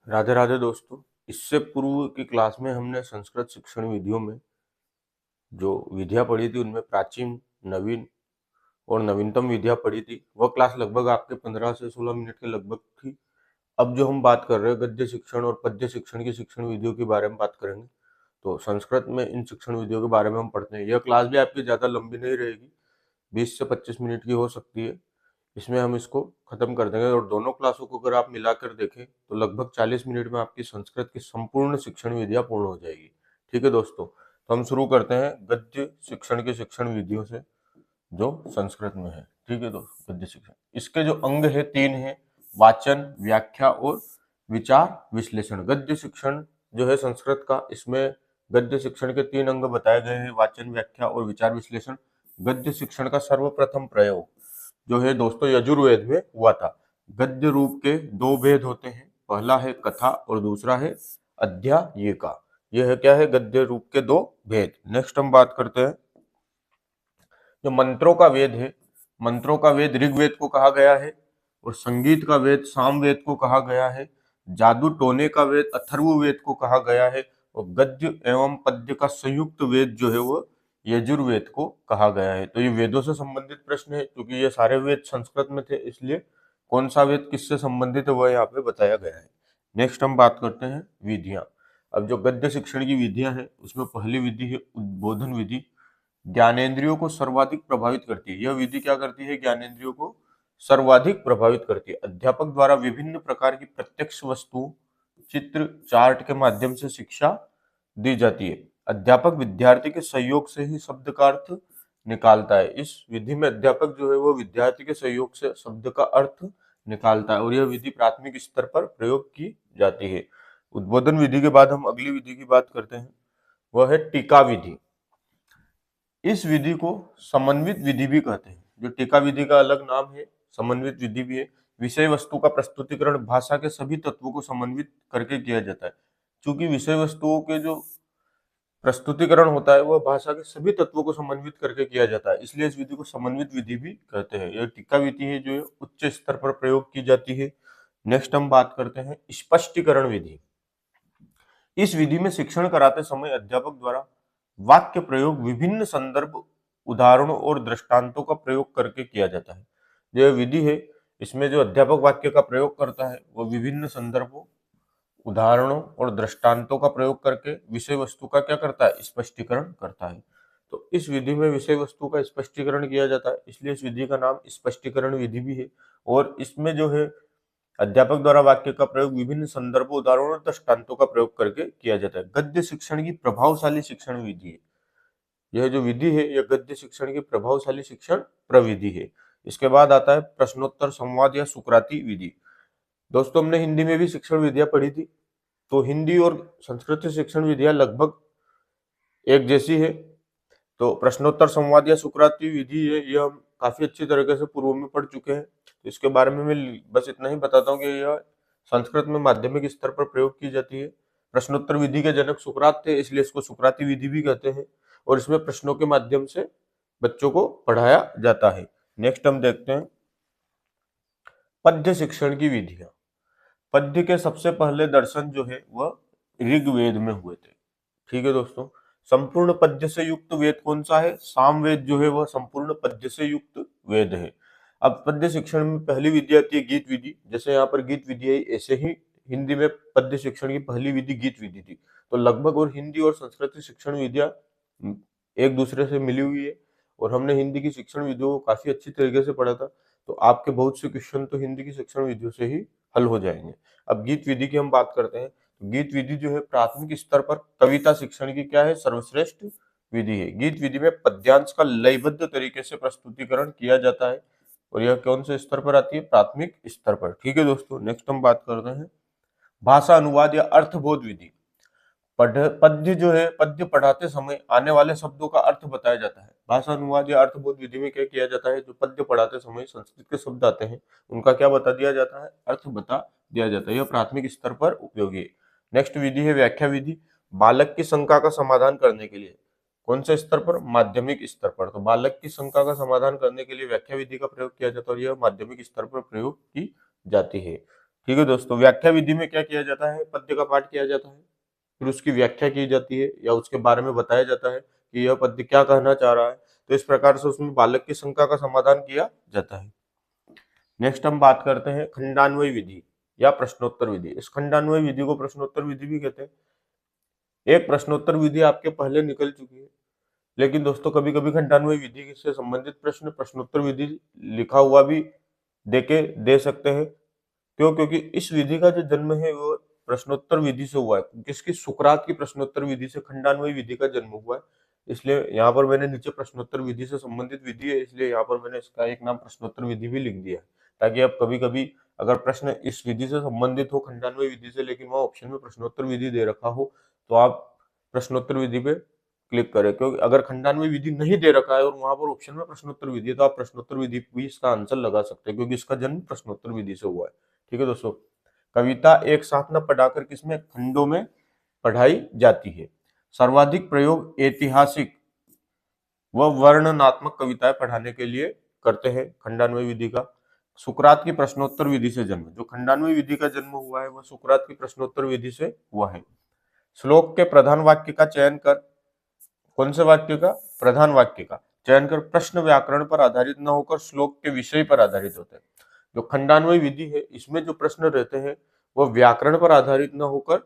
राधे राधे दोस्तों। इससे पूर्व की क्लास में हमने संस्कृत शिक्षण विधियों में जो विधियां पढ़ी थी उनमें प्राचीन, नवीन और नवीनतम विधियां पढ़ी थी। वह क्लास लगभग आपके 15 से 16 मिनट के लगभग थी। अब जो हम बात कर रहे हैं गद्य शिक्षण और पद्य शिक्षण की शिक्षण विधियों के बारे में बात करेंगे। तो संस्कृत में इन शिक्षण विधियों के बारे में हम पढ़ते हैं। यह क्लास भी आपकी ज्यादा लंबी नहीं रहेगी, 20 से 25 मिनट की हो सकती है। इसमें हम इसको खत्म कर देंगे और दोनों क्लासों को अगर आप मिलाकर देखें तो लगभग 40 मिनट में आपकी संस्कृत की संपूर्ण शिक्षण विधियां पूर्ण हो जाएगी। ठीक है दोस्तों, तो हम शुरू करते हैं गद्य शिक्षण के शिक्षण विधियों से जो संस्कृत में है। ठीक है दोस्तों, गद्य शिक्षण इसके जो अंग है 3 है: वाचन, व्याख्या और विचार विश्लेषण। गद्य शिक्षण जो है संस्कृत का, इसमें गद्य शिक्षण के 3 अंग बताए गए हैं: वाचन, व्याख्या और विचार विश्लेषण। गद्य शिक्षण का सर्वप्रथम प्रयोग जो है दोस्तों यजुर्वेद में हुआ था। गद्य रूप के 2 भेद होते हैं, पहला है कथा और दूसरा है अध्यायिका। यह है क्या है, गद्य रूप के 2 भेद। नेक्स्ट हम बात करते हैं जो मंत्रों का वेद है। मंत्रों का वेद ऋग्वेद को कहा गया है और संगीत का वेद सामवेद को कहा गया है। जादू टोने का वेद अथर्ववेद को कहा गया है और गद्य एवं पद्य का संयुक्त वेद जो है वो यजुर्वेद को कहा गया है। तो ये वेदों से संबंधित प्रश्न है, क्योंकि ये सारे वेद संस्कृत में थे, इसलिए कौन सा वेद किससे संबंधित है वह यहाँ पे बताया गया है। नेक्स्ट हम बात करते हैं विधियां। अब जो गद्य शिक्षण की विधियां हैं उसमें पहली विधि है उद्बोधन विधि। ज्ञानेंद्रियों को सर्वाधिक प्रभावित करती है। यह विधि क्या करती है, ज्ञानेंद्रियों को सर्वाधिक प्रभावित करती है। अध्यापक द्वारा विभिन्न प्रकार की प्रत्यक्ष वस्तु, चित्र, चार्ट के माध्यम से शिक्षा दी जाती है। अध्यापक विद्यार्थी के सहयोग से ही शब्द का अर्थ निकालता है। इस विधि में अध्यापक जो है वो विद्यार्थी के सहयोग से शब्द का अर्थ निकालता है और यह विधि प्राथमिक स्तर पर प्रयोग की जाती है। उद्बोधन विधि के बाद हम अगली विधि की बात करते हैं, वह है टीका विधि। इस विधि को समन्वित विधि भी कहते हैं। जो टीका विधि का अलग नाम है, समन्वित विधि भी है। विषय वस्तु का प्रस्तुतिकरण भाषा के सभी तत्वों को समन्वित करके किया जाता है। चूंकि विषय वस्तुओं के जो प्रस्तुतिकरण होता है वह भाषा के सभी तत्वों को समन्वित करके किया जाता है, इसलिए इस विधि को समन्वित विधि भी कहते हैं। यह टीका विधि है जो उच्च स्तर पर प्रयोग की जाती है। नेक्स्ट हम बात करते हैं स्पष्टीकरण विधि। इस विधि में शिक्षण कराते समय अध्यापक द्वारा वाक्य प्रयोग विभिन्न संदर्भ, उदाहरणों और दृष्टांतों का प्रयोग करके किया जाता है। जो विधि है इसमें जो अध्यापक वाक्य का प्रयोग करता है वह विभिन्न संदर्भों, उदाहरणों और दृष्टांतों का प्रयोग करके विषय वस्तु का क्या करता है, स्पष्टीकरण करता है। तो इस विधि में विषय वस्तु का स्पष्टीकरण किया जाता है, इसलिए इस विधि का नाम स्पष्टीकरण विधि भी है। और इसमें जो है अध्यापक द्वारा वाक्य का प्रयोग विभिन्न संदर्भों, उदाहरणों और दृष्टांतों का प्रयोग करके किया जाता है। गद्य शिक्षण की प्रभावशाली शिक्षण विधि है। यह जो विधि है यह गद्य शिक्षण की प्रभावशाली शिक्षण प्रविधि है। इसके बाद आता है प्रश्नोत्तर संवाद या सुकराती विधि। दोस्तों हमने हिंदी में भी शिक्षण विधियां पढ़ी थी, तो हिंदी और संस्कृत शिक्षण विधियां लगभग एक जैसी है। तो प्रश्नोत्तर संवाद या सुकराती विधि है, यह हम काफी अच्छी तरीके से पूर्व में पढ़ चुके हैं। तो इसके बारे में मैं बस इतना ही बताता हूँ कि यह संस्कृत में माध्यमिक स्तर पर प्रयोग की जाती है। प्रश्नोत्तर विधि के जनक सुकरात थे, इसलिए इसको सुकराती विधि भी कहते हैं और इसमें प्रश्नों के माध्यम से बच्चों को पढ़ाया जाता है। नेक्स्ट हम देखते हैं पद्य शिक्षण की विधियां। पद्य के सबसे पहले दर्शन जो है वह ऋग्वेद में हुए थे। ठीक है दोस्तों, संपूर्ण पद्य से युक्त वेद कौन सा है, सामवेद जो है वह संपूर्ण पद्य से युक्त वेद है। अब पद्य शिक्षण में पहली विधि आती है गीत विधि। जैसे यहाँ पर गीत विधि है, ऐसे ही हिंदी में पद्य शिक्षण की पहली विधि गीत विधि थी। तो लगभग और हिंदी और संस्कृत की शिक्षण विधियां एक दूसरे से मिली हुई है और हमने हिंदी की शिक्षण विधियों को काफी अच्छी तरीके से पढ़ा था। तो आपके बहुत से क्वेश्चन तो हिंदी की शिक्षण विधियों से ही हल हो जाएंगे। अब गीत विधि की हम बात करते हैं। गीत विधि जो है प्राथमिक स्तर पर कविता शिक्षण की क्या है, सर्वश्रेष्ठ विधि है। गीत विधि में पद्यांश का लयबद्ध तरीके से प्रस्तुतिकरण किया जाता है और यह कौन से स्तर पर आती है, प्राथमिक स्तर पर। ठीक है दोस्तों, नेक्स्ट हम बात करते हैं भाषा अनुवाद या अर्थबोध विधि। पद्य जो है, पद्य पढ़ाते समय आने वाले शब्दों का अर्थ बताया जाता है। भाषा अनुवाद या अर्थबोध विधि में क्या किया जाता है, जो पद्य पढ़ाते समय संस्कृत के शब्द आते हैं उनका क्या बता दिया जाता है, अर्थ बता दिया जाता है। यह प्राथमिक स्तर पर उपयोगी है। नेक्स्ट विधि है व्याख्या विधि। बालक की शंका का समाधान करने के लिए कौन से स्तर पर, माध्यमिक स्तर पर। तो बालक की शंका का समाधान करने के लिए व्याख्या विधि का प्रयोग किया जाता है और यह माध्यमिक स्तर पर प्रयोग की जाती है। ठीक है दोस्तों, व्याख्या विधि में क्या किया जाता है, पद्य का पाठ किया जाता है, फिर उसकी व्याख्या की जाती है या उसके बारे में बताया जाता है कि यह पद्य क्या कहना चाह रहा है। तो इस प्रकार से उसमें बालक की शंका का समाधान किया जाता है। नेक्स्ट हम बात करते हैं खंडान्वय विधि या प्रश्नोत्तर विधि। इस खंडान्वय विधि को प्रश्नोत्तर विधि भी कहते हैं। एक प्रश्नोत्तर विधि आपके पहले निकल चुकी है, लेकिन दोस्तों कभी कभी खंडान्वय विधि से संबंधित प्रश्न प्रश्नोत्तर विधि लिखा हुआ भी देके दे सकते हैं। क्यों? क्योंकि इस विधि का जो जन्म है वो प्रश्नोत्तर विधि से हुआ है, जिसकी सुकरात की प्रश्नोत्तर विधि से खंडान्वय विधि का जन्म हुआ है। इसलिए यहाँ पर मैंने नीचे प्रश्नोत्तर विधि से संबंधित विधि है, इसलिए यहाँ पर मैंने इसका एक नाम प्रश्नोत्तर विधि भी लिख दिया है, ताकि आप कभी कभी अगर प्रश्न इस विधि से संबंधित हो खंडान्वय विधि से, लेकिन वहाँ ऑप्शन में प्रश्नोत्तर विधि दे रखा हो, तो आप प्रश्नोत्तर विधि पे क्लिक करें। क्योंकि अगर खंडान्वय विधि नहीं दे रखा है और वहां पर ऑप्शन में प्रश्नोत्तर विधि है, तो आप प्रश्नोत्तर विधि भी इसका आंसर लगा सकते हैं, क्योंकि इसका जन्म प्रश्नोत्तर विधि से हुआ है। ठीक है दोस्तों, कविता एक साथ न पढ़ाकर किसमें, खंडों में पढ़ाई जाती है। सर्वाधिक प्रयोग ऐतिहासिक व वर्णनात्मक कविताएं पढ़ाने के लिए करते हैं खंडान्वय विधि का। सुकरात की प्रश्नोत्तर विधि से जन्म, जो खंडान्वय विधि का जन्म हुआ है वह सुकरात की प्रश्नोत्तर विधि से हुआ है। श्लोक के प्रधान वाक्य का चयन कर, कौन से वाक्य का, प्रधान वाक्य का चयन कर प्रश्न व्याकरण पर आधारित न होकर श्लोक के विषय पर आधारित होते हैं। जो खंडान्वय विधि है इसमें जो प्रश्न रहते हैं वो व्याकरण पर आधारित न होकर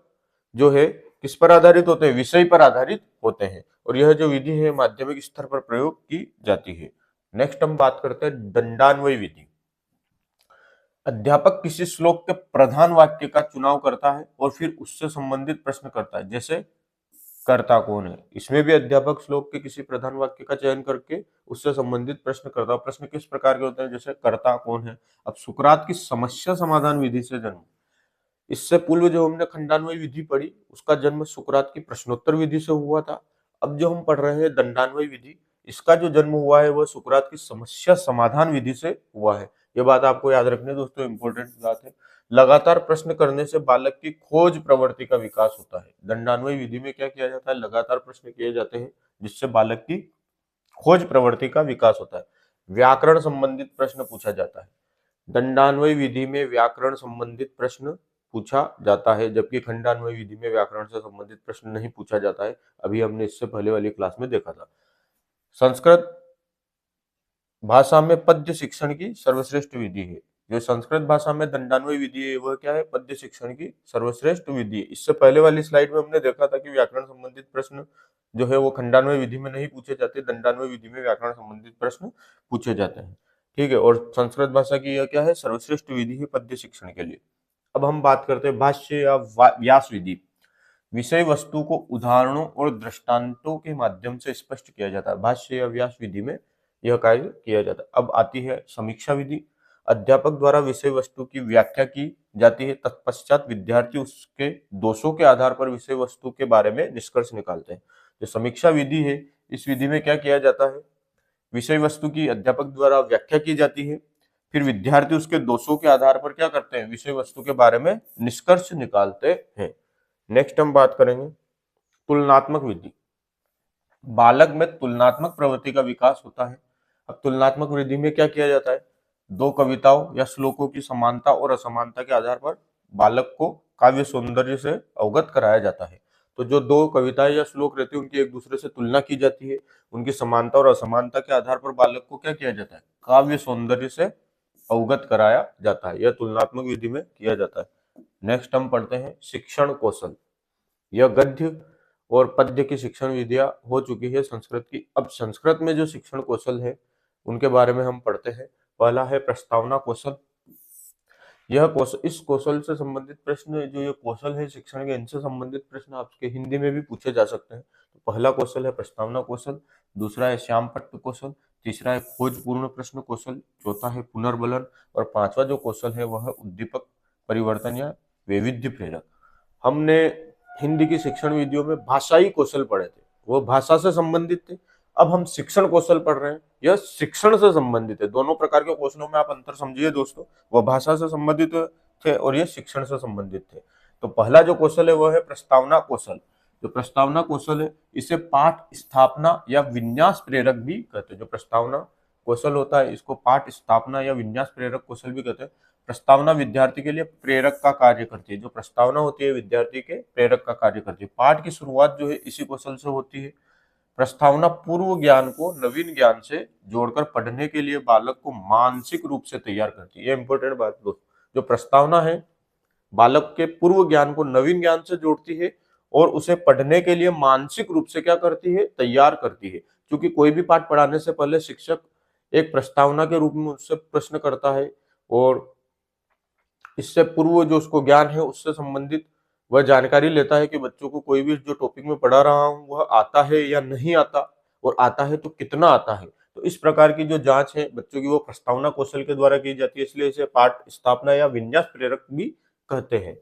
जो है किस पर आधारित होते हैं, विषय पर आधारित होते हैं। और यह जो विधि है माध्यमिक स्तर पर प्रयोग की जाती है। नेक्स्ट हम बात करते हैं दंडान्वय विधि। अध्यापक किसी श्लोक के प्रधान वाक्य का चुनाव करता है और फिर उससे संबंधित प्रश्न करता है। जैसे कर्ता कौन है, इसमें भी अध्यापक श्लोक के किसी प्रधान वाक्य का चयन करके उससे संबंधित प्रश्न करता है। प्रश्न किस प्रकार के होते हैं, जैसे कर्ता कौन है। अब सुकरात की समस्या समाधान विधि से जन्म, इससे पूर्व जो हमने खंडान्वय विधि पढ़ी उसका जन्म सुकरात की प्रश्नोत्तर विधि से हुआ था। अब जो हम पढ़ रहे हैं दंडान्वय विधि, इसका जो जन्म हुआ है वह सुकरात की समस्या समाधान विधि से हुआ है। ये बात आपको याद रखनी है दोस्तों, इंपॉर्टेंट बात है। लगातार प्रश्न करने से बालक की खोज प्रवृत्ति का विकास होता है। दंडान्वय विधि में क्या किया जाता है, लगातार प्रश्न किए जाते हैं जिससे बालक की खोज प्रवृत्ति का विकास होता है। व्याकरण संबंधित प्रश्न पूछा जाता है। दंडान्वय विधि में व्याकरण संबंधित प्रश्न पूछा जाता है, जबकि खंडान्वय विधि में व्याकरण से संबंधित प्रश्न नहीं पूछा जाता है। अभी हमने इससे पहले वाली क्लास में देखा था। संस्कृत भाषा में पद्य शिक्षण की सर्वश्रेष्ठ विधि है। जो संस्कृत भाषा में दंडान्वय विधि है वह क्या है, पद्य शिक्षण की सर्वश्रेष्ठ विधि है। इससे पहले वाली स्लाइड में हमने देखा था कि व्याकरण संबंधित प्रश्न जो है वो खंडान्वय विधि में नहीं पूछे जाते, दंडान्वय विधि में व्याकरण संबंधित प्रश्न पूछे जाते हैं। ठीक है, और संस्कृत भाषा की यह क्या है, सर्वश्रेष्ठ विधि है पद्य शिक्षण के लिए। अब हम बात करते हैं भाष्य या व्यास विधि। विषय वस्तु को उदाहरणों और दृष्टांतों के माध्यम से स्पष्ट किया जाता है। भाष्य या व्यास विधि में यह कार्य किया जाता है। अब आती है समीक्षा विधि। अध्यापक द्वारा विषय वस्तु की व्याख्या की जाती है, तत्पश्चात विद्यार्थी उसके दोषों के आधार पर विषय वस्तु के बारे में निष्कर्ष निकालते हैं। जो समीक्षा विधि है इस विधि में क्या किया जाता है, विषय वस्तु की अध्यापक द्वारा व्याख्या की जाती है, फिर विद्यार्थी उसके दोषों के आधार पर क्या करते हैं, विषय वस्तु के बारे में निष्कर्ष निकालते हैं। नेक्स्ट हम बात करेंगे तुलनात्मक विधि। बालक में तुलनात्मक प्रवृत्ति का विकास होता है। अब तुलनात्मक विधि में क्या किया जाता है, दो कविताओं या श्लोकों की समानता और असमानता के आधार पर बालक को काव्य सौंदर्य से अवगत कराया जाता है। तो जो दो कविताएं या श्लोक रहते हैं उनकी एक दूसरे से तुलना की जाती है, उनकी समानता और असमानता के आधार पर बालक को क्या किया जाता है, काव्य सौंदर्य से अवगत कराया जाता है। यह तुलनात्मक विधि में किया जाता है। नेक्स्ट हम पढ़ते हैं शिक्षण कौशल। यह गद्य और पद्य की शिक्षण विधियां हो चुकी है संस्कृत की। अब संस्कृत में जो शिक्षण कौशल है उनके बारे में हम पढ़ते हैं। पहला है प्रस्तावना कौशल। यह कौशल, इस कौशल से संबंधित प्रश्न, जो ये कौशल है शिक्षण के, इनसे संबंधित प्रश्न आपके हिंदी में भी पूछे जा सकते हैं। तो पहला कौशल है प्रस्तावना कौशल, दूसरा है श्यामपट्ट कौशल, तीसरा है खोजपूर्ण प्रश्न कौशल, चौथा है पुनर्बलन और पांचवा जो कौशल है वह उद्दीपक परिवर्तन या वैविध्य प्रेरक। हमने हिंदी की शिक्षण विधियों में भाषाई कौशल पढ़े थे, वो भाषा से संबंधित थे। अब हम शिक्षण कौशल पढ़ रहे हैं, यह शिक्षण से संबंधित है। दोनों प्रकार के कौशलों में आप अंतर समझिए दोस्तों, वह भाषा से संबंधित थे और ये शिक्षण से संबंधित थे। तो पहला जो कौशल है वह है प्रस्तावना कौशल। जो प्रस्तावना कौशल है इसे पाठ स्थापना या विन्यास प्रेरक भी कहते हैं। जो प्रस्तावना कौशल होता है, इसको पाठ स्थापना या विन्यास प्रेरक कौशल भी कहते हैं। प्रस्तावना विद्यार्थी के लिए प्रेरक का कार्य करती है। जो प्रस्तावना होती है विद्यार्थी के प्रेरक का कार्य करती है। पाठ की शुरुआत जो है इसी कौशल से होती है। प्रस्तावना पूर्व ज्ञान को नवीन ज्ञान से जोड़कर पढ़ने के लिए बालक को मानसिक रूप से तैयार करती है। ये इंपॉर्टेंट बात दोस्तों, जो प्रस्तावना है बालक के पूर्व ज्ञान को नवीन ज्ञान से जोड़ती है और उसे पढ़ने के लिए मानसिक रूप से क्या करती है, तैयार करती है। क्योंकि कोई भी पाठ पढ़ाने से पहले शिक्षक एक प्रस्तावना के रूप में उससे प्रश्न करता है और इससे पूर्व जो उसको ज्ञान है उससे संबंधित वह जानकारी लेता है कि बच्चों को कोई भी जो टॉपिक में पढ़ा रहा हूं वह आता है या नहीं आता, और आता है तो कितना आता है। तो इस प्रकार की जो जांच है बच्चों की वो प्रस्तावना कौशल के द्वारा की जाती है, इसलिए इसे पाठ स्थापना या विन्यास प्रेरक भी कहते हैं।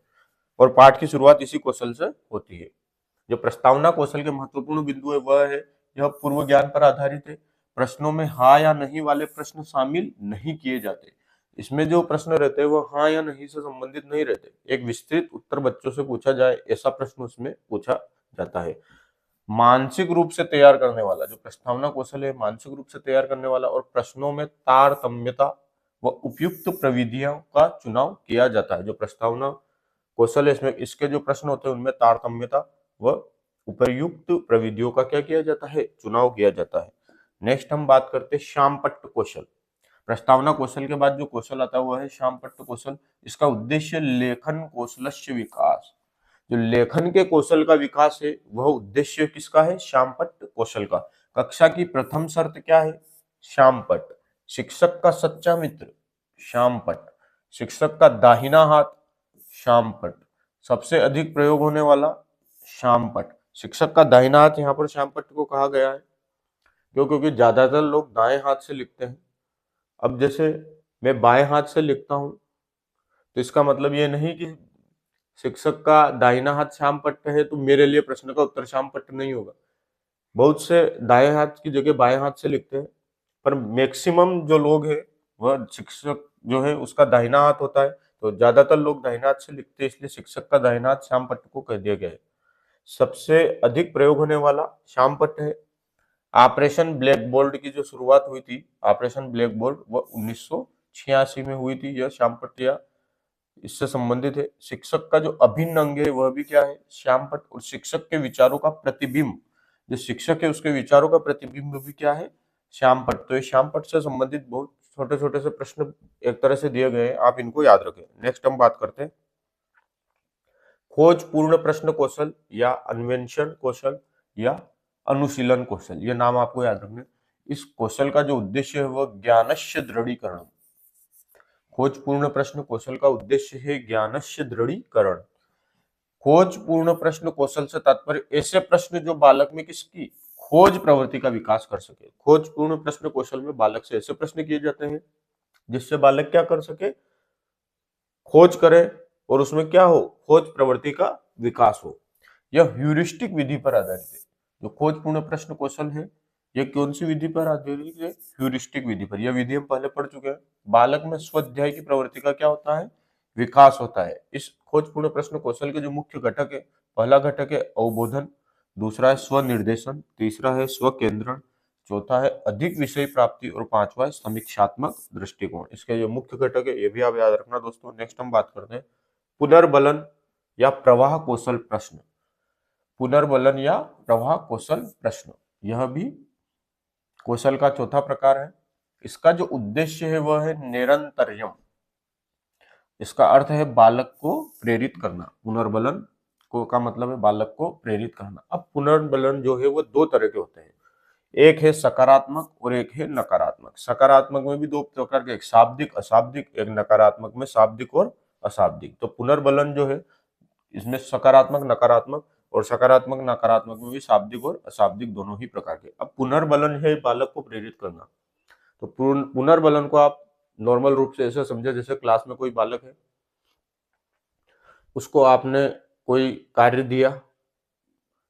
और पाठ की शुरुआत इसी कौशल से होती है। जो प्रस्तावना कौशल के महत्वपूर्ण बिंदु है वह है यह पूर्व ज्ञान पर आधारित है। प्रश्नों में हाँ या नहीं वाले प्रश्न शामिल नहीं किए जाते। इसमें जो प्रश्न रहते हैं वो हाँ या नहीं से संबंधित नहीं रहते। एक विस्तृत उत्तर बच्चों से पूछा जाए ऐसा प्रश्न उसमें पूछा जाता है। मानसिक रूप से तैयार करने वाला जो प्रस्तावना कौशल है, मानसिक रूप से तैयार करने वाला, और प्रश्नों में तारतम्यता व उपयुक्त प्रविधियों का चुनाव किया जाता है। जो प्रस्तावना कौशल है इसमें इसके जो प्रश्न होते हैं उनमें तारतम्यता व उपयुक्त प्रविधियों का क्या किया जाता है, चुनाव किया जाता है। नेक्स्ट हम बात करते हैं श्यामपट्ट कौशल। प्रस्तावना कौशल के बाद जो कौशल आता है वह है श्यामपट्ट कौशल। इसका उद्देश्य लेखन कौशलस्य विकास। जो लेखन के कौशल का विकास है वह उद्देश्य किसका है, श्यामपट्ट कौशल का। कक्षा की प्रथम शर्त क्या है, श्यामपट्ट। शिक्षक का सच्चा मित्र श्यामपट्ट। शिक्षक का दाहिना हाथ श्यामपट्ट। सबसे अधिक प्रयोग होने वाला श्यामपट्ट। शिक्षक का दाहिना हाथ यहाँ पर श्यामपट्ट को कहा गया है क्यों, क्योंकि ज्यादातर लोग दाएं हाथ से लिखते हैं। अब जैसे मैं बाएं हाथ से लिखता हूं तो इसका मतलब ये नहीं कि शिक्षक का दाहिना हाथ श्यामपट्ट है तो मेरे लिए प्रश्न का उत्तर श्यामपट्ट नहीं होगा। बहुत से दाएं हाथ की जगह बाएं हाथ से लिखते हैं, पर मैक्सिमम जो लोग हैं वह शिक्षक जो है उसका दाहिना हाथ होता है, तो ज्यादातर लोग दाहिना हाथ से लिखते हैं, इसलिए शिक्षक का दाहिना हाथ श्यामपट्ट को कह दिया गया है। सबसे अधिक प्रयोग होने वाला श्यामपट्ट है। ऑपरेशन ब्लैक बोर्ड की जो शुरुआत हुई थी, ऑपरेशन ब्लैक बोर्ड, वह 1986 में हुई थी। यह श्यामपट्ट या इससे संबंधित है। शिक्षक का जो अभिन्न अंग है वह भी क्या है, श्यामपट्ट। और शिक्षक के विचारों का प्रतिबिंब, जो शिक्षक है उसके विचारों का प्रतिबिंब भी क्या है, श्यामपट्ट। तो ये श्यामपट्ट से संबंधित बहुत छोटे छोटे से प्रश्न एक तरह से दिए गए हैं, आप इनको याद रखें। नेक्स्ट हम बात करते हैं खोज पूर्ण प्रश्न कौशल या अन्वेषण कौशल या अनुशीलन कौशल। ये नाम आपको याद रखने। इस कौशल का जो उद्देश्य है वह ज्ञानस्य दृढ़ीकरण। खोज पूर्ण प्रश्न कौशल का उद्देश्य है ज्ञानस्य दृढ़ीकरण। खोज पूर्ण प्रश्न कौशल से तात्पर्य ऐसे प्रश्न जो बालक में किसकी खोज प्रवृत्ति का विकास कर सके। खोज पूर्ण प्रश्न कौशल में बालक से ऐसे प्रश्न किए जाते हैं जिससे बालक क्या कर सके, खोज करे और उसमें क्या हो, खोज प्रवृत्ति का विकास हो। यह ह्यूरिस्टिक विधि पर आधारित है। जो खोज पूर्ण प्रश्न कौशल है यह कौन सी विधि पर आधारित है, ह्यूरिस्टिक विधि पर। यह विधि हम पहले पढ़ चुके हैं। बालक में स्वाध्याय की प्रवृत्ति का क्या होता है, विकास होता है। इस खोज पूर्ण प्रश्न कौशल के जो मुख्य घटक है, पहला घटक है अवबोधन, दूसरा है स्वनिर्देशन, तीसरा है स्वकेंद्रण, चौथा है अधिक विषय प्राप्ति और पांचवा है समीक्षात्मक दृष्टिकोण। इसके जो मुख्य घटक है ये भी आप याद रखना दोस्तों। नेक्स्ट हम बात करते हैं पुनर्बलन या प्रवाह कौशल प्रश्न। पुनर्बलन या प्रवाह कौशल प्रश्न यह भी कौशल का चौथा प्रकार है। इसका जो उद्देश्य है वह है निरंतर्यम। इसका अर्थ है बालक को प्रेरित करना। पुनर्बलन को का मतलब है बालक को प्रेरित करना। अब पुनर्बलन जो है वो दो तरह के होते हैं, एक है सकारात्मक और एक है नकारात्मक। सकारात्मक में भी दो प्रकार के, एक शाब्दिक अशाब्दिक, एक नकारात्मक में शाब्दिक और अशाब्दिक। तो पुनर्बलन जो है इसमें सकारात्मक नकारात्मक और सकारात्मक नकारात्मक में भी शाब्दिक और अशाब्दिक दोनों ही प्रकार के। अब पुनर्बलन है बालक को प्रेरित करना। तो पुनर्बलन को आप नॉर्मल रूप से ऐसे समझे जैसे क्लास में कोई बालक है, उसको आपने कोई कार्य दिया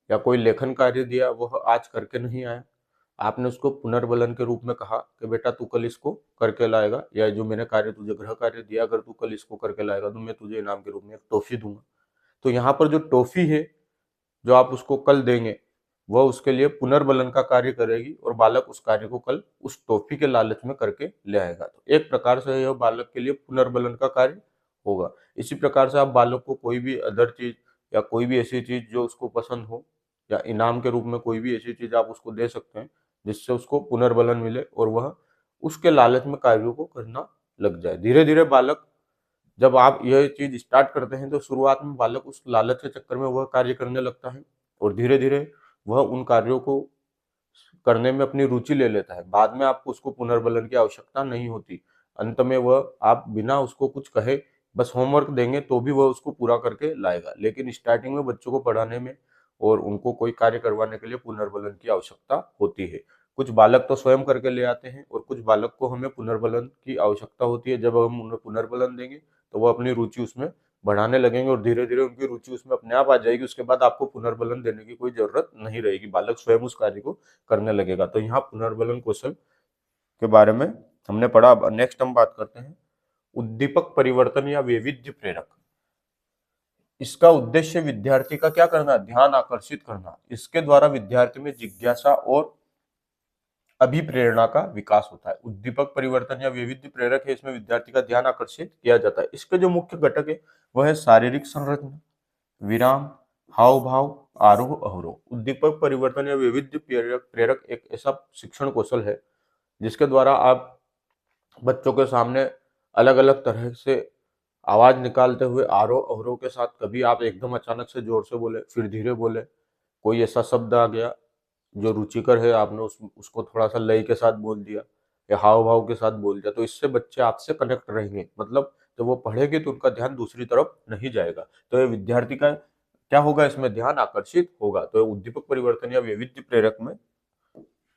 या कोई लेखन कार्य दिया, वह आज करके नहीं आया, आपने उसको पुनर्बलन के रूप में कहा कि बेटा तू कल इसको करके लाएगा, या जो मैंने कार्य तुझे गृह कार्य दिया अगर तू कल इसको करके लाएगा तो मैं तुझे इनाम के रूप में एक टॉफी दूंगा। तो यहाँ पर जो टॉफी है जो आप उसको कल देंगे वह उसके लिए पुनर्बलन का कार्य करेगी और बालक उस कार्य को कल उस टॉफी के लालच में करके ले आएगा। तो एक प्रकार से यह बालक के लिए पुनर्बलन का कार्य होगा। इसी प्रकार से आप बालक को कोई भी अदर चीज या कोई भी ऐसी चीज जो उसको पसंद हो या इनाम के रूप में कोई भी ऐसी चीज आप उसको दे सकते हैं जिससे उसको पुनर्बलन मिले और वह उसके लालच में कार्यों को करना लग जाए। धीरे धीरे बालक, जब आप यह चीज स्टार्ट करते हैं तो शुरुआत में बालक उस लालच के चक्कर में वह कार्य करने लगता है और धीरे धीरे वह उन कार्यों को करने में अपनी रुचि ले लेता है। बाद में आपको उसको पुनर्बलन की आवश्यकता नहीं होती। अंत में वह, आप बिना उसको कुछ कहे बस होमवर्क देंगे तो भी वह उसको पूरा करके लाएगा। लेकिन स्टार्टिंग में बच्चों को पढ़ाने में और उनको कोई कार्य करवाने के लिए पुनर्बलन की आवश्यकता होती है। कुछ बालक तो स्वयं करके ले आते हैं और कुछ बालक को हमें पुनर्बलन की आवश्यकता होती है। जब हम उन्हें पुनर्बलन देंगे तो वह अपनी रुचि उसमें बढ़ाने लगेंगे और धीरे धीरे उनकी रुचि उसमें अपने आप आ जाएगी। उसके बाद आपको पुनर्बलन देने की कोई जरूरत नहीं रहेगी, बालक स्वयं उस कार्य को करने लगेगा। तो यहाँ पुनर्बलन कौशल के बारे में हमने पढ़ा। अब नेक्स्ट हम बात करते हैं उद्दीपक परिवर्तन या वैविध्य प्रेरक। इसका उद्देश्य विद्यार्थी का क्या करना, ध्यान आकर्षित करना। इसके द्वारा विद्यार्थी में जिज्ञासा और अभिप्रेरणा का विकास होता है। उद्दीपक परिवर्तन या वैविध्य प्रेरक है, इसमें विद्यार्थी का ध्यान आकर्षित किया जाता है। इसके जो मुख्य घटक है वह है शारीरिक संरचना, विराम, हाव भाव, आरोह अवरोह। उद्दीपक परिवर्तन या वैविध्य प्रेरक एक ऐसा शिक्षण कौशल है जिसके द्वारा आप बच्चों के सामने अलग अलग तरह से आवाज निकालते हुए आरोह अवरोह के साथ, कभी आप एकदम अचानक से जोर से बोले फिर धीरे बोले, कोई ऐसा शब्द आ गया जो रुचिकर है आपने उसको थोड़ा सा लय के साथ बोल दिया या हाव भाव के साथ बोल दिया, तो इससे बच्चे आपसे कनेक्ट रहेंगे। मतलब जब वो पढ़ेंगे तो उनका ध्यान दूसरी तरफ नहीं जाएगा। तो ये विद्यार्थी का क्या होगा, इसमें ध्यान आकर्षित होगा। तो उद्दीपक परिवर्तन या वैविध्य प्रेरक में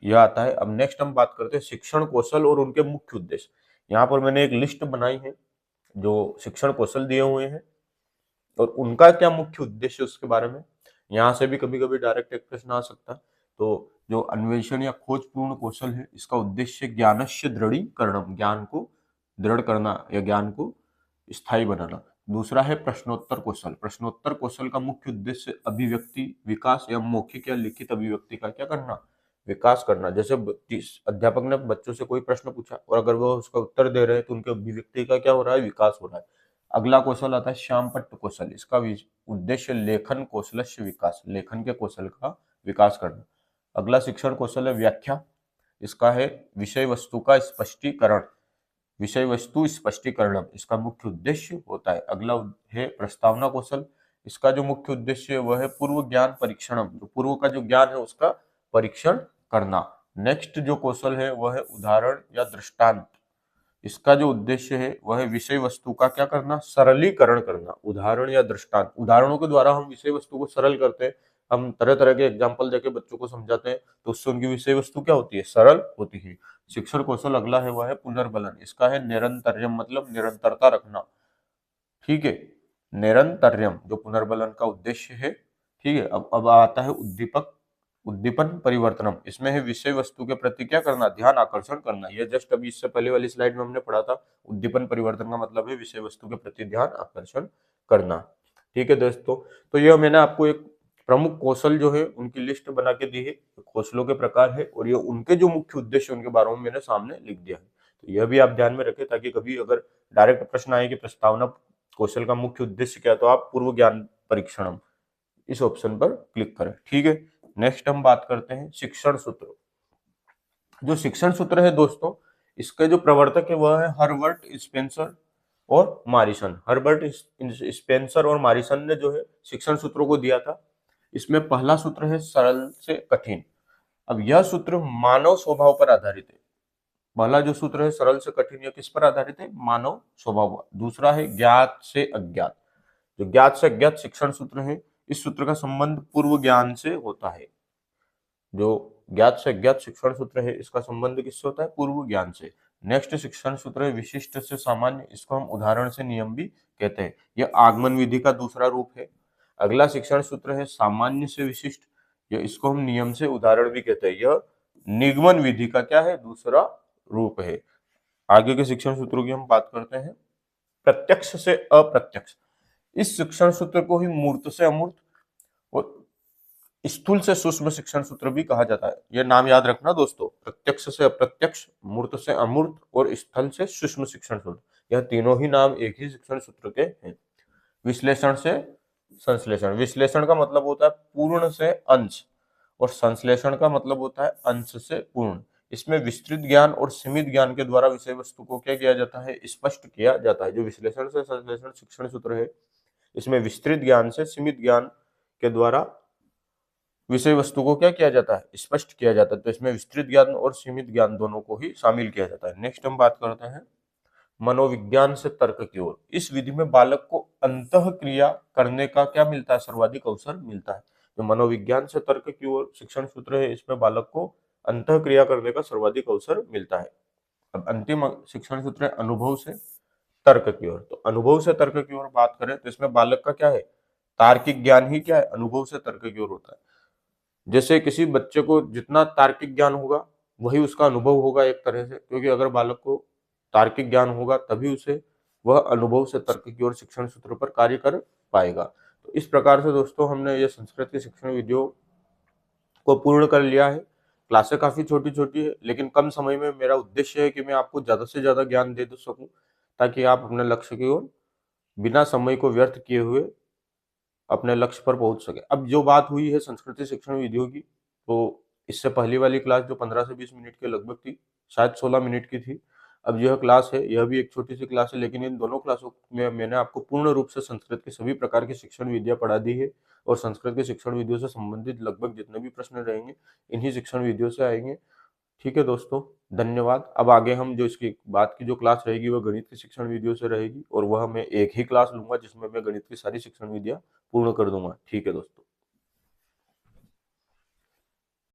यह आता है। अब नेक्स्ट हम बात करते हैं शिक्षण कौशल और उनके मुख्य उद्देश्य। यहाँ पर मैंने एक लिस्ट बनाई है जो शिक्षण कौशल दिए हुए हैं और उनका क्या मुख्य उद्देश्य उसके बारे में। यहाँ से भी कभी कभी डायरेक्ट एक प्रश्न आ सकता है। तो जो अन्वेषण या खोजपूर्ण कौशल है, इसका उद्देश्य ज्ञानस्य दृढ़ीकरणम, ज्ञान को दृढ़ करना या ज्ञान को स्थायी बनाना। दूसरा है प्रश्नोत्तर कौशल। प्रश्नोत्तर कौशल का मुख्य उद्देश्य अभिव्यक्ति विकास या मौखिक या लिखित अभिव्यक्ति का क्या करना, विकास करना। जैसे अध्यापक ने बच्चों से कोई प्रश्न पूछा और अगर वो उसका उत्तर दे रहे हैं तो उनके अभिव्यक्ति का क्या हो रहा है, विकास हो रहा है। अगला कौशल आता है श्यामपट्ट कौशल। इसका उद्देश्य लेखन कौशलस्य विकास, लेखन के कौशल का विकास करना। अगला शिक्षण कौशल है व्याख्या। इसका है विषय वस्तु का स्पष्टीकरण, विषय वस्तु स्पष्टीकरण इसका मुख्य उद्देश्य होता है। अगला है प्रस्तावना कौशल। इसका जो मुख्य उद्देश्य है वह है पूर्व ज्ञान परीक्षणम, जो पूर्व का जो ज्ञान है उसका परीक्षण करना। नेक्स्ट जो कौशल है वह है उदाहरण या दृष्टांत। इसका जो उद्देश्य है वह है विषय वस्तु का क्या करना, सरलीकरण करना। उदाहरण या दृष्टांत, उदाहरणों के द्वारा हम विषय वस्तु को सरल करते हैं। हम तरह तरह के एग्जाम्पल देके बच्चों को समझाते हैं तो उससे उनकी विषय वस्तु क्या होती है, सरल होती है। शिक्षण कौशल अगला है वह है पुनर्बलन। इसका है निरंतर्यम, मतलब निरंतरता रखना। ठीक है, निरंतर्यम जो पुनर्बलन का उद्देश्य है। ठीक है, अब आता है उद्दीपक उद्दीपन परिवर्तनम। इसमें है विषय वस्तु के प्रति क्या करना, ध्यान आकर्षण करना। यह जस्ट अभी इससे पहले वाली स्लाइड में हमने पढ़ा था। उद्दीपन परिवर्तन का मतलब है विषय वस्तु के प्रति ध्यान आकर्षण करना। ठीक है दोस्तों, तो यह मैंने आपको एक प्रमुख कौशल जो है उनकी लिस्ट बना के दी है, कौशलों के प्रकार है और ये उनके जो मुख्य उद्देश्य उनके बारे में मैंने सामने लिख दिया है। तो यह भी आप ध्यान में रखें ताकि कभी अगर डायरेक्ट प्रश्न आए कि प्रस्तावना कौशल का मुख्य उद्देश्य क्या है तो आप पूर्व ज्ञान परीक्षणम इस ऑप्शन पर क्लिक करें। ठीक है, नेक्स्ट हम बात करते हैं शिक्षण सूत्र। जो शिक्षण सूत्र है दोस्तों, इसके जो प्रवर्तक है वह है हर्बर्ट स्पेंसर और मॉरिसन। हर्बर्ट स्पेंसर और मॉरिसन ने जो है शिक्षण सूत्रों को दिया था। इसमें पहला सूत्र है सरल से कठिन। अब यह सूत्र मानव स्वभाव पर आधारित है। पहला जो सूत्र है सरल से कठिन, यह किस पर आधारित है, मानव स्वभाव। दूसरा है ज्ञात से अज्ञात। जो ज्ञात से अज्ञात शिक्षण सूत्र है, इस सूत्र का संबंध पूर्व ज्ञान से होता है। जो ज्ञात से अज्ञात शिक्षण सूत्र है इसका संबंध किससे होता है, पूर्व ज्ञान से। नेक्स्ट शिक्षण सूत्र है विशिष्ट से सामान्य। इसको हम उदाहरण से नियम भी कहते हैं। यह आगमन विधि का दूसरा रूप है। अगला शिक्षण सूत्र है सामान्य से विशिष्ट। यह इसको हम नियम से उदाहरण भी कहते हैं। यह निगमन विधि का क्या है, दूसरा रूप है। आगे के शिक्षण सूत्रों की हम बात करते हैं प्रत्यक्ष से अप्रत्यक्ष। इस शिक्षण सूत्र को ही मूर्त से अमूर्त और स्थूल से सूक्ष्म शिक्षण सूत्र भी कहा जाता है। ये नाम याद रखना दोस्तों, प्रत्यक्ष से अप्रत्यक्ष, मूर्त से अमूर्त और स्थल से सूक्ष्म शिक्षण सूत्र, यह तीनों ही नाम एक ही शिक्षण सूत्र के हैं। विश्लेषण से संश्लेषण, विश्लेषण का मतलब होता है पूर्ण से अंश और संश्लेषण का मतलब होता है अंश से पूर्ण। इसमें विस्तृत ज्ञान और सीमित ज्ञान के द्वारा विषय वस्तु को क्या किया जाता है, स्पष्ट किया जाता है। जो विश्लेषण से संश्लेषण शिक्षण सूत्र है, इसमें विस्तृत ज्ञान से सीमित ज्ञान के द्वारा विषय वस्तु को क्या किया जाता है, स्पष्ट किया जाता है। तो इसमें विस्तृत ज्ञान और सीमित ज्ञान दोनों को ही शामिल किया जाता है। नेक्स्ट हम बात करते हैं मनोविज्ञान से तर्क की ओर। इस विधि में बालक को अंतः क्रिया करने का क्या मिलता है, सर्वाधिक अवसर मिलता है। जो मनोविज्ञान से तर्क की ओर शिक्षण सूत्र है, इसमें बालक को अंतः क्रिया करने का सर्वाधिक अवसर मिलता है। अब अंतिम शिक्षण सूत्र है अनुभव से तर्क की ओर। तो अनुभव से तर्क की ओर बात करें तो इसमें बालक का क्या है, तार्किक ज्ञान ही क्या है, अनुभव से तर्क की ओर होता है। जैसे किसी बच्चे को जितना तार्किक ज्ञान होगा वही उसका अनुभव होगा एक तरह से, क्योंकि अगर बालक को तार्किक ज्ञान होगा तभी उसे वह अनुभव से तर्क की ओर शिक्षण सूत्र पर कार्य कर पाएगा। तो इस प्रकार से दोस्तों हमने ये संस्कृत की शिक्षण वीडियो को पूर्ण कर लिया है। क्लासें काफी छोटी छोटी है, लेकिन कम समय में मेरा उद्देश्य है कि मैं आपको ज्यादा से ज्यादा ज्ञान दे सकूं, ताकि आप अपने लक्ष्य की ओर बिना समय को व्यर्थ किए हुए अपने लक्ष्य पर पहुंच सके। अब जो बात हुई है संस्कृति शिक्षण वीडियो की, तो इससे पहली वाली क्लास जो 15 से 20 मिनट के लगभग थी, शायद 16 मिनट की थी। अब यह क्लास है, यह भी एक छोटी सी क्लास है, लेकिन इन दोनों क्लासों में मैंने आपको पूर्ण रूप से संस्कृत के सभी प्रकार की शिक्षण विद्या पढ़ा दी है। और संस्कृत के शिक्षण विधियों से संबंधित लगभग जितने भी प्रश्न रहेंगे इन्हीं शिक्षण विधियों से आएंगे। ठीक है दोस्तों, धन्यवाद। अब आगे हम जो इसकी बात की जो क्लास रहेगी वह गणित की शिक्षण विधियों से रहेगी, और वह मैं एक ही क्लास लूंगा जिसमें मैं गणित की सारी शिक्षण विधियां पूर्ण कर दूंगा। ठीक है दोस्तों।